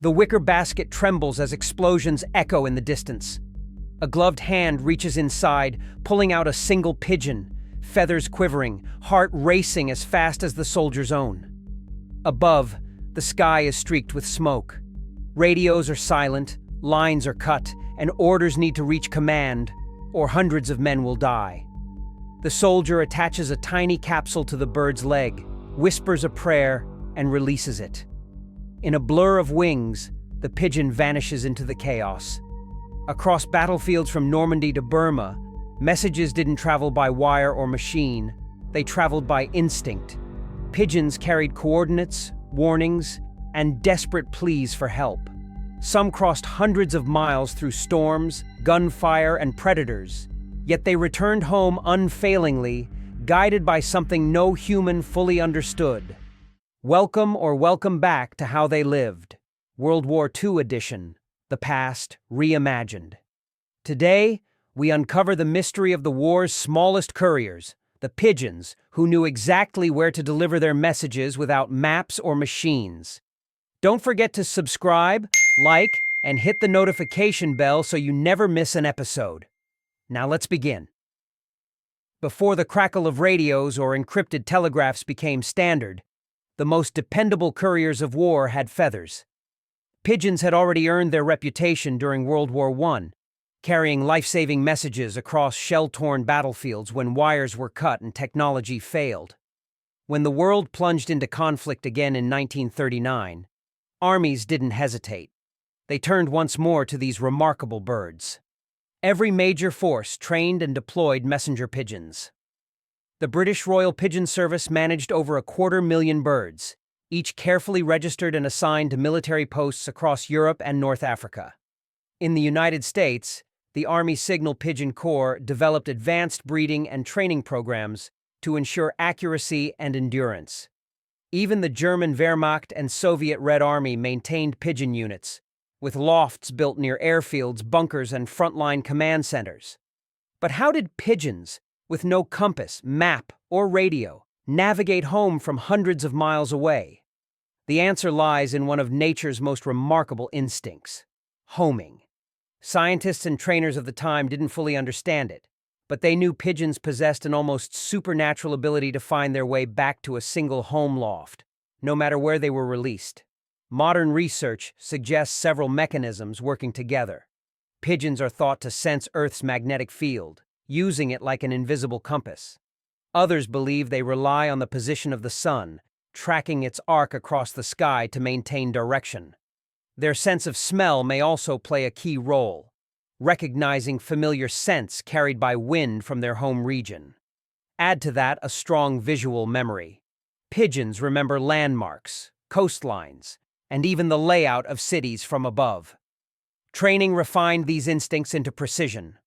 The wicker basket trembles as explosions echo in the distance. A gloved hand reaches inside, pulling out a single pigeon, feathers quivering, heart racing as fast as the soldier's own. Above, the sky is streaked with smoke. Radios are silent, lines are cut, and orders need to reach command, or hundreds of men will die. The soldier attaches a tiny capsule to the bird's leg, whispers a prayer, and releases it. In a blur of wings, the pigeon vanishes into the chaos. Across battlefields from Normandy to Burma, messages didn't travel by wire or machine, they traveled by instinct. Pigeons carried coordinates, warnings, and desperate pleas for help. Some crossed hundreds of miles through storms, gunfire, and predators, yet they returned home unfailingly, guided by something no human fully understood. Welcome or welcome back to How They Lived, World War II edition, the past reimagined. Today, we uncover the mystery of the war's smallest couriers, the pigeons, who knew exactly where to deliver their messages without maps or machines. Don't forget to subscribe, like, and hit the notification bell so you never miss an episode. Now let's begin. Before the crackle of radios or encrypted telegraphs became standard, the most dependable couriers of war had feathers. Pigeons had already earned their reputation during World War I, carrying life-saving messages across shell-torn battlefields when wires were cut and technology failed. When the world plunged into conflict again in 1939, armies didn't hesitate. They turned once more to these remarkable birds. Every major force trained and deployed messenger pigeons. The British Royal Pigeon Service managed over 250,000 birds, each carefully registered and assigned to military posts across Europe and North Africa. In the United States, the Army Signal Pigeon Corps developed advanced breeding and training programs to ensure accuracy and endurance. Even the German Wehrmacht and Soviet Red Army maintained pigeon units, with lofts built near airfields, bunkers, and frontline command centers. But how did pigeons, with no compass, map, or radio, navigate home from hundreds of miles away? The answer lies in one of nature's most remarkable instincts: homing. Scientists and trainers of the time didn't fully understand it, but they knew pigeons possessed an almost supernatural ability to find their way back to a single home loft, no matter where they were released. Modern research suggests several mechanisms working together. Pigeons are thought to sense Earth's magnetic field, using it like an invisible compass. Others believe they rely on the position of the sun, tracking its arc across the sky to maintain direction. Their sense of smell may also play a key role, recognizing familiar scents carried by wind from their home region. Add to that a strong visual memory. Pigeons remember landmarks, coastlines, and even the layout of cities from above. Training refined these instincts into precision.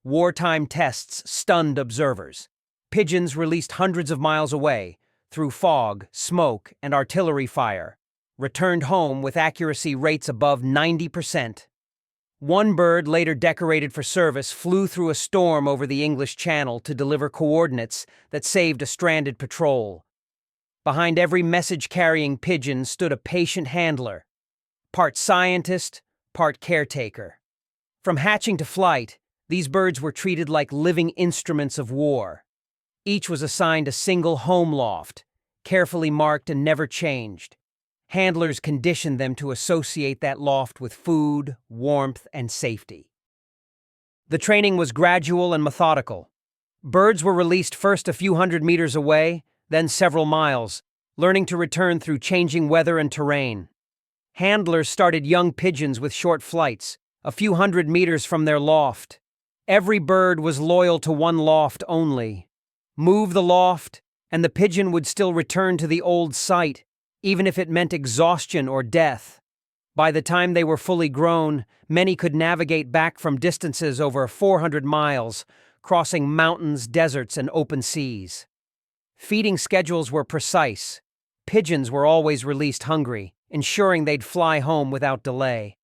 Wartime tests stunned observers. Pigeons released hundreds of miles away, through fog, smoke, and artillery fire, returned home with accuracy rates above 90%. One bird, later decorated for service, flew through a storm over the English Channel to deliver coordinates that saved a stranded patrol. Behind every message-carrying pigeon stood a patient handler, part scientist, part caretaker. From hatching to flight, these birds were treated like living instruments of war. Each was assigned a single home loft, carefully marked and never changed. Handlers conditioned them to associate that loft with food, warmth, and safety. The training was gradual and methodical. Birds were released first a few hundred meters away, then several miles, learning to return through changing weather and terrain. Handlers started young pigeons with short flights, a few hundred meters from their loft. Every bird was loyal to one loft only. Move the loft, and the pigeon would still return to the old site, even if it meant exhaustion or death. By the time they were fully grown, many could navigate back from distances over 400 miles, crossing mountains, deserts, and open seas. Feeding schedules were precise. Pigeons were always released hungry, ensuring they'd fly home without delay.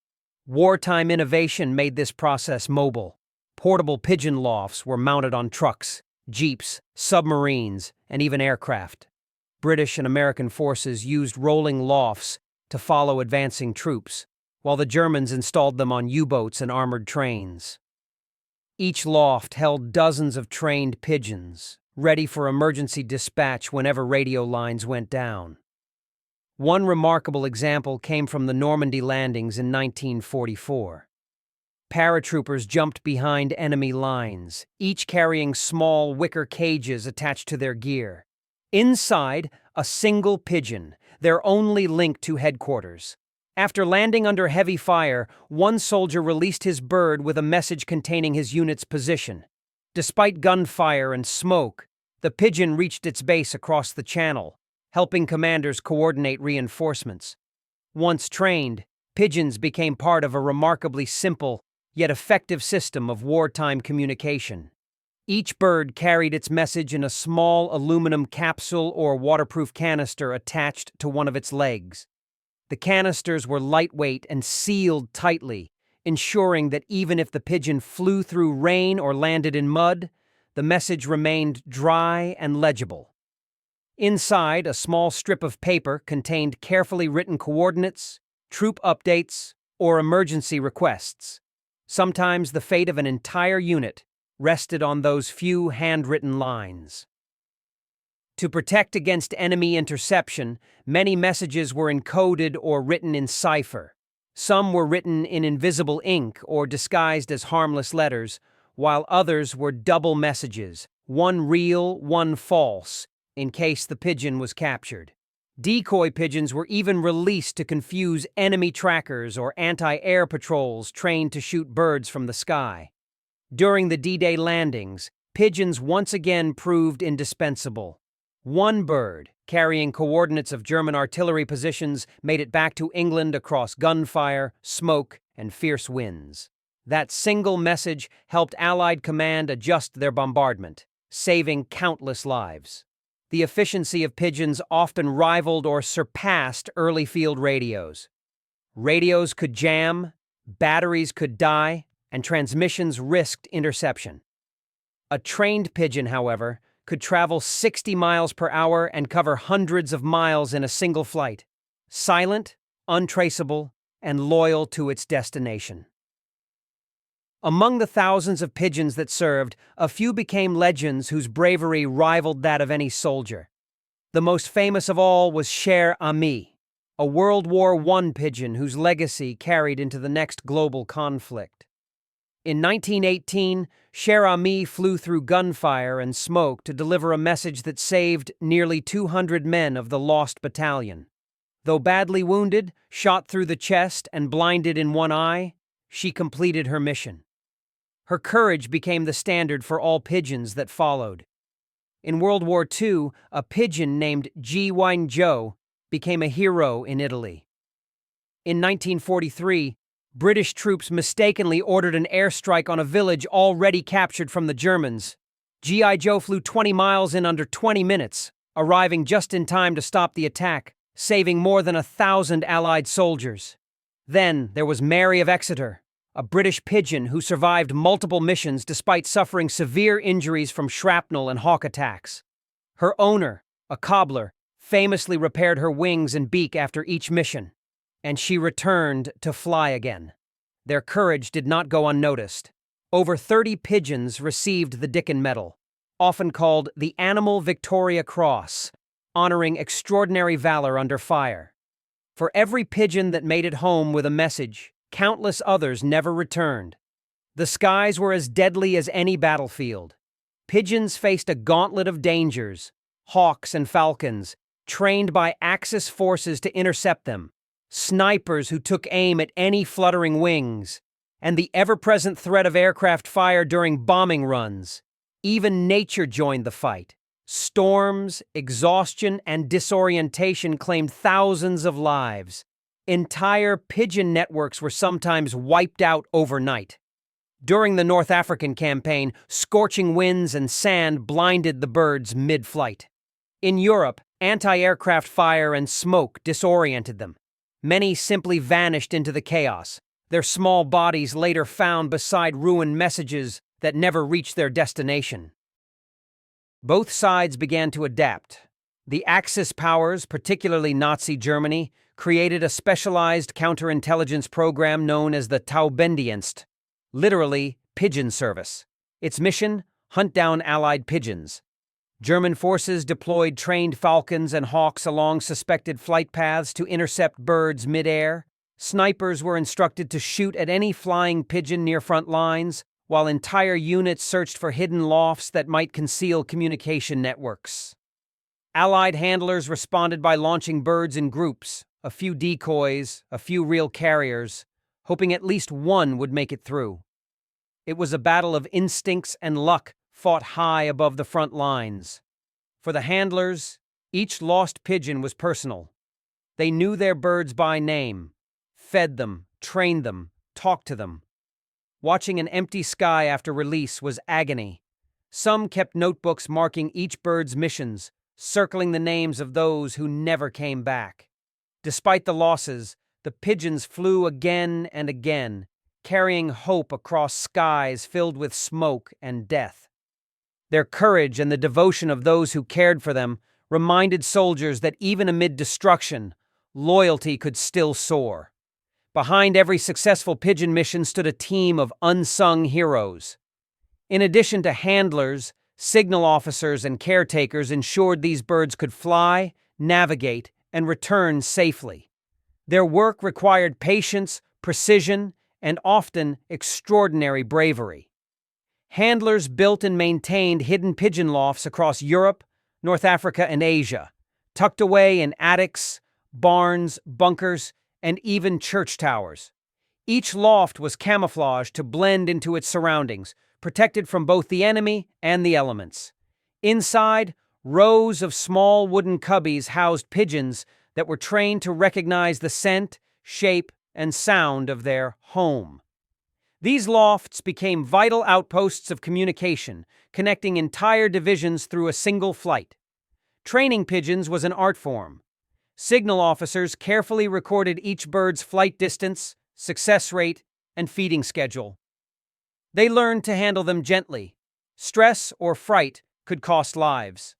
Wartime innovation made this process mobile. Portable pigeon lofts were mounted on trucks, jeeps, submarines, and even aircraft. British and American forces used rolling lofts to follow advancing troops, while the Germans installed them on U-boats and armored trains. Each loft held dozens of trained pigeons, ready for emergency dispatch whenever radio lines went down. One remarkable example came from the Normandy landings in 1944. Paratroopers jumped behind enemy lines, each carrying small wicker cages attached to their gear. Inside, a single pigeon, their only link to headquarters. After landing under heavy fire, one soldier released his bird with a message containing his unit's position. Despite gunfire and smoke, the pigeon reached its base across the channel, helping commanders coordinate reinforcements. Once trained, pigeons became part of a remarkably simple yet effective system of wartime communication. Each bird carried its message in a small aluminum capsule or waterproof canister attached to one of its legs. The canisters were lightweight and sealed tightly, ensuring that even if the pigeon flew through rain or landed in mud, the message remained dry and legible. Inside, a small strip of paper contained carefully written coordinates, troop updates, or emergency requests. Sometimes the fate of an entire unit rested on those few handwritten lines. To protect against enemy interception, many messages were encoded or written in cipher. Some were written in invisible ink or disguised as harmless letters, while others were double messages, one real, one false, in case the pigeon was captured. Decoy pigeons were even released to confuse enemy trackers or anti-air patrols trained to shoot birds from the sky. During the D-Day landings, pigeons once again proved indispensable. One bird, carrying coordinates of German artillery positions, made it back to England across gunfire, smoke, and fierce winds. That single message helped Allied command adjust their bombardment, saving countless lives. The efficiency of pigeons often rivaled or surpassed early field radios. Radios could jam, batteries could die, and transmissions risked interception. A trained pigeon, however, could travel 60 miles per hour and cover hundreds of miles in a single flight, silent, untraceable, and loyal to its destination. Among the thousands of pigeons that served, a few became legends whose bravery rivaled that of any soldier. The most famous of all was Cher Ami, a World War I pigeon whose legacy carried into the next global conflict. In 1918, Cher Ami flew through gunfire and smoke to deliver a message that saved nearly 200 men of the lost battalion. Though badly wounded, shot through the chest, and blinded in one eye, she completed her mission. Her courage became the standard for all pigeons that followed. In World War II, a pigeon named WW2 became a hero in Italy. In 1943, British troops mistakenly ordered an airstrike on a village already captured from the Germans. G.I. Joe flew 20 miles in under 20 minutes, arriving just in time to stop the attack, saving more than 1,000 Allied soldiers. Then there was Mary of Exeter, a British pigeon who survived multiple missions despite suffering severe injuries from shrapnel and hawk attacks. Her owner, a cobbler, famously repaired her wings and beak after each mission, and she returned to fly again. Their courage did not go unnoticed. Over 30 pigeons received the Dickin Medal, often called the Animal Victoria Cross, honoring extraordinary valor under fire. For every pigeon that made it home with a message, countless others never returned. The skies were as deadly as any battlefield. Pigeons faced a gauntlet of dangers, hawks and falcons, trained by Axis forces to intercept them, snipers who took aim at any fluttering wings, and the ever-present threat of aircraft fire during bombing runs. Even nature joined the fight. Storms, exhaustion, and disorientation claimed thousands of lives. Entire pigeon networks were sometimes wiped out overnight. During the North African campaign, scorching winds and sand blinded the birds mid-flight. In Europe, anti-aircraft fire and smoke disoriented them. Many simply vanished into the chaos, their small bodies later found beside ruined messages that never reached their destination. Both sides began to adapt. The Axis powers, particularly Nazi Germany, created a specialized counterintelligence program known as the Taubendienst, literally pigeon service. Its mission: hunt down Allied pigeons. German forces deployed trained falcons and hawks along suspected flight paths to intercept birds mid-air. Snipers were instructed to shoot at any flying pigeon near front lines, while entire units searched for hidden lofts that might conceal communication networks. Allied handlers responded by launching birds in groups, a few decoys, a few real carriers, hoping at least one would make it through. It was a battle of instincts and luck fought high above the front lines. For the handlers, each lost pigeon was personal. They knew their birds by name, fed them, trained them, talked to them. Watching an empty sky after release was agony. Some kept notebooks marking each bird's missions, circling the names of those who never came back. Despite the losses, the pigeons flew again and again, carrying hope across skies filled with smoke and death. Their courage and the devotion of those who cared for them reminded soldiers that even amid destruction, loyalty could still soar. Behind every successful pigeon mission stood a team of unsung heroes. In addition to handlers, signal officers and caretakers ensured these birds could fly, navigate, and return safely. Their work required patience, precision, and often extraordinary bravery. Handlers built and maintained hidden pigeon lofts across Europe, North Africa, and Asia, tucked away in attics, barns, bunkers, and even church towers. Each loft was camouflaged to blend into its surroundings, protected from both the enemy and the elements. Inside, rows of small wooden cubbies housed pigeons that were trained to recognize the scent, shape, and sound of their home. These lofts became vital outposts of communication, connecting entire divisions through a single flight. Training pigeons was an art form. Signal officers carefully recorded each bird's flight distance, success rate, and feeding schedule. They learned to handle them gently. Stress or fright could cost lives.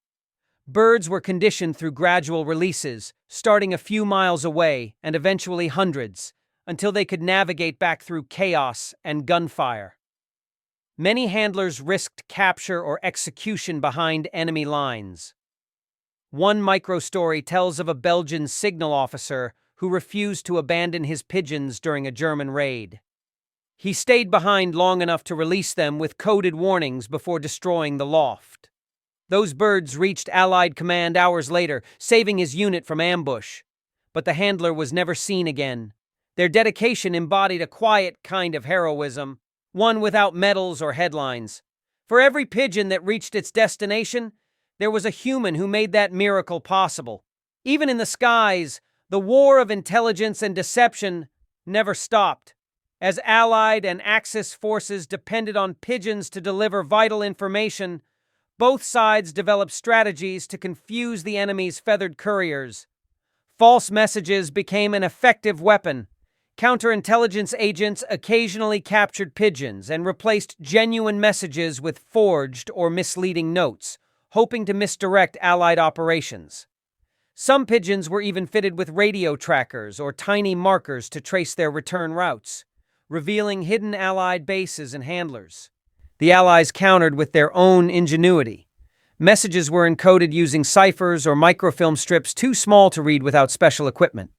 Birds were conditioned through gradual releases, starting a few miles away and eventually hundreds, until they could navigate back through chaos and gunfire. Many handlers risked capture or execution behind enemy lines. One micro-story tells of a Belgian signal officer who refused to abandon his pigeons during a German raid. He stayed behind long enough to release them with coded warnings before destroying the loft. Those birds reached Allied command hours later, saving his unit from ambush. But the handler was never seen again. Their dedication embodied a quiet kind of heroism, one without medals or headlines. For every pigeon that reached its destination, there was a human who made that miracle possible. Even in the skies, the war of intelligence and deception never stopped. As Allied and Axis forces depended on pigeons to deliver vital information, both sides developed strategies to confuse the enemy's feathered couriers. False messages became an effective weapon. Counterintelligence agents occasionally captured pigeons and replaced genuine messages with forged or misleading notes, hoping to misdirect Allied operations. Some pigeons were even fitted with radio trackers or tiny markers to trace their return routes, revealing hidden Allied bases and handlers. The Allies countered with their own ingenuity. Messages were encoded using ciphers or microfilm strips too small to read without special equipment.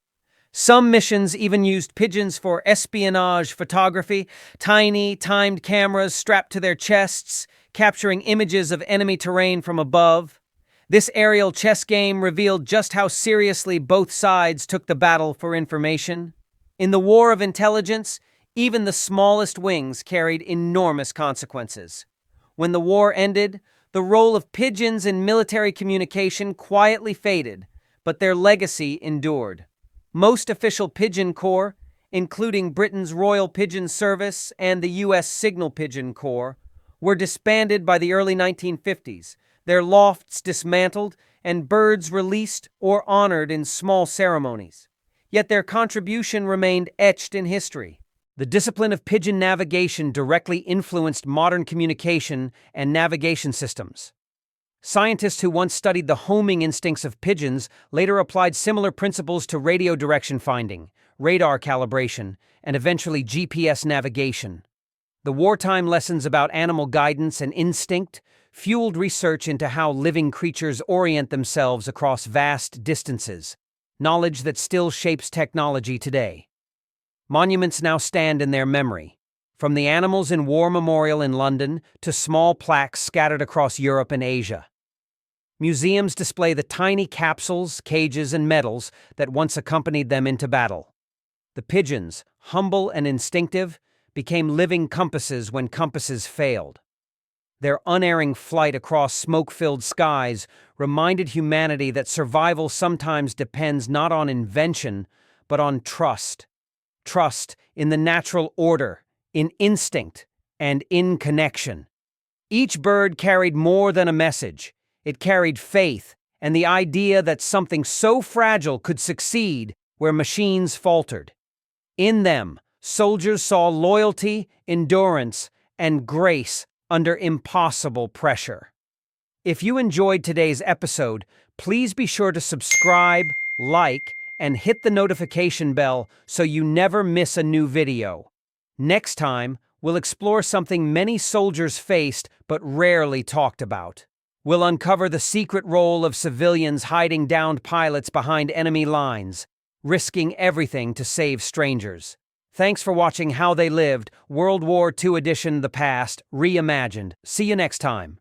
Some missions even used pigeons for espionage photography, tiny, timed cameras strapped to their chests, capturing images of enemy terrain from above. This aerial chess game revealed just how seriously both sides took the battle for information. In the war of intelligence, even the smallest wings carried enormous consequences. When the war ended, the role of pigeons in military communication quietly faded, but their legacy endured. Most official pigeon corps, including Britain's Royal Pigeon Service and the U.S. Signal Pigeon Corps, were disbanded by the early 1950s, their lofts dismantled, and birds released or honored in small ceremonies. Yet their contribution remained etched in history. The discipline of pigeon navigation directly influenced modern communication and navigation systems. Scientists who once studied the homing instincts of pigeons later applied similar principles to radio direction finding, radar calibration, and eventually GPS navigation. The wartime lessons about animal guidance and instinct fueled research into how living creatures orient themselves across vast distances, knowledge that still shapes technology today. Monuments now stand in their memory, from the Animals in War Memorial in London to small plaques scattered across Europe and Asia. Museums display the tiny capsules, cages, and medals that once accompanied them into battle. The pigeons, humble and instinctive, became living compasses when compasses failed. Their unerring flight across smoke-filled skies reminded humanity that survival sometimes depends not on invention, but on trust. Trust in the natural order, in instinct, and in connection. Each bird carried more than a message. It carried faith and the idea that something so fragile could succeed where machines faltered. In them, soldiers saw loyalty, endurance, and grace under impossible pressure. If you enjoyed today's episode, please be sure to subscribe, like, and hit the notification bell so you never miss a new video. Next time, we'll explore something many soldiers faced but rarely talked about. We'll uncover the secret role of civilians hiding downed pilots behind enemy lines, risking everything to save strangers. Thanks for watching How They Lived, World War II Edition: The Past, Reimagined. See you next time.